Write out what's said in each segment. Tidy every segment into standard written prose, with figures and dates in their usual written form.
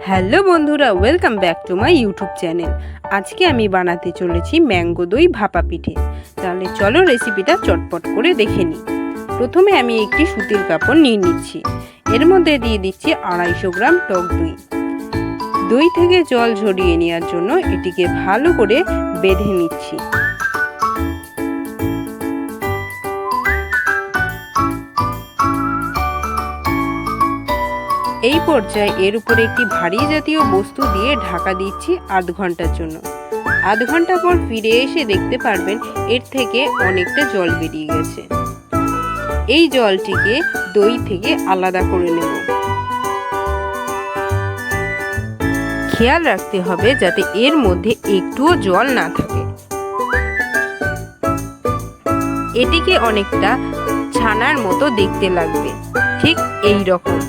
Hello বন্ধুরা, welcome back to my YouTube channel. আজকে আমি বানাতে চলেছি ম্যাঙ্গো দই ভাপা পিঠে। তাহলে চলো রেসিপিটা চটপট করে দেখে নিই। প্রথমে আমি একটি সুতির কাপড় নিয়ে নিচ্ছি। এর মধ্যে দিয়ে দিচ্ছি 250 গ্রাম টক দই। দই থেকে জল ঝরিয়ে নেওয়ার জন্য এটিকে ভালো করে বেঁধে নিচ্ছি। এই পর্যায়ে এর উপরে একটি ভারী জাতীয় বস্তু দিয়ে ঢাকা দিচ্ছি আধ ঘন্টার জন্য। আধ ঘন্টা পর ফিরে এসে দেখতে পারবেন এর থেকে অনেকটা জল বেরিয়ে গেছে। এই জলটিকে দই থেকে আলাদা করে নেব। খেয়াল রাখতে হবে যাতে এর মধ্যে একটুও জল না থাকে। এটিকে অনেকটা ছানার মতো দেখতে লাগবে, ঠিক এই রকম।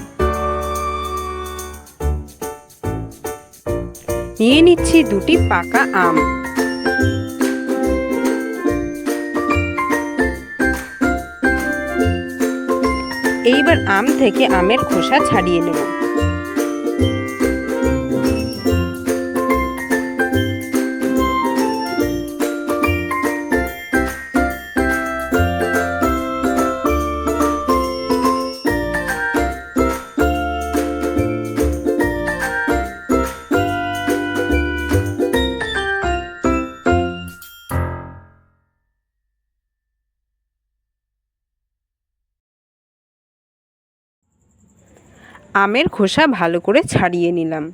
নিয়ে নিচ্ছি দুটি পাকা আম। এইবার আম থেকে আমের খোসা ছাড়িয়ে নেব। আমের খোসা ভালো করে ছাড়িয়ে নিলাম।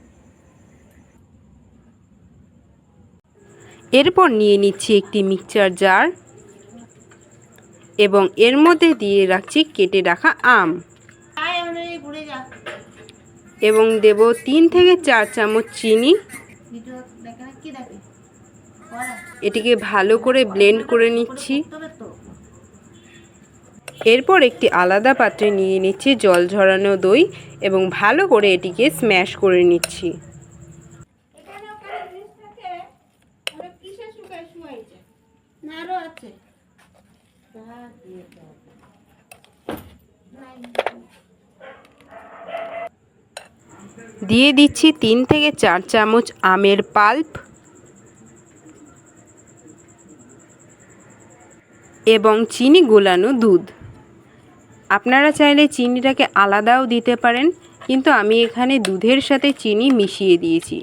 এরপর নিয়ে নিচ্ছি একটি মিক্সচার জার এবং এর মধ্যে দিয়ে রাখছি কেটে রাখা আম এবং দেব 3 থেকে 4 চামচ চিনি। এটিকে ভালো করে ব্লেন্ড করে নিচ্ছি। এরপর একটি আলাদা পাত্রে নিয়ে নিচ্ছি জল ঝরানো দই এবং ভালো করে এটিকে স্ম্যাশ করে নিচ্ছি। দিয়ে দিচ্ছি 3 থেকে 4 চামচ আমের পাল্প এবং চিনি গোলানো দুধ। আপনারা চাইলে চিনিটাকে আলাদাও দিতে পারেন, কিন্তু আমি এখানে দুধের সাথে চিনি মিশিয়ে দিয়েছি।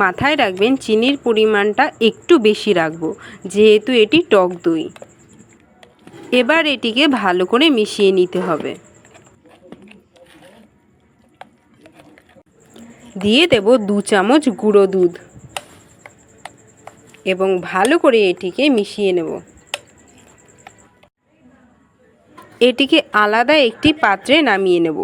মাথায় রাখবেন চিনির পরিমাণটা একটু বেশি রাখবো, যেহেতু এটি টক দই। এবার এটিকে ভালো করে মিশিয়ে নিতে হবে। দিয়ে দেব 2 চামচ গুঁড়ো দুধ এবং ভালো করে এটিকে মিশিয়ে নেব। এটিকে আলাদা একটি পাত্রে নামিয়ে নেব।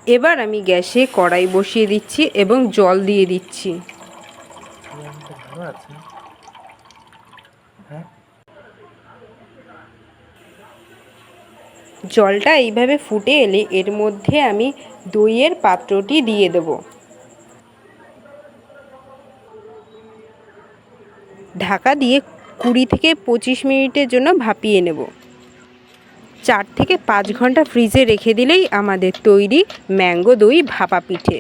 এবার আমি গ্যাসে কড়াই বসিয়ে দিচ্ছি এবং জল দিয়ে দিচ্ছি। জলটা এইভাবে ফুটে এলে এর মধ্যে আমি দইয়ের পাত্রটি দিয়ে দেব। ঢাকা দিয়ে 20 থেকে 25 মিনিটের জন্য ভাপিয়ে নেব। 4 থেকে 5 ঘন্টা ফ্রিজে রেখে দিলেই আমাদের তৈরি ম্যাঙ্গো দই ভাপা পিঠে।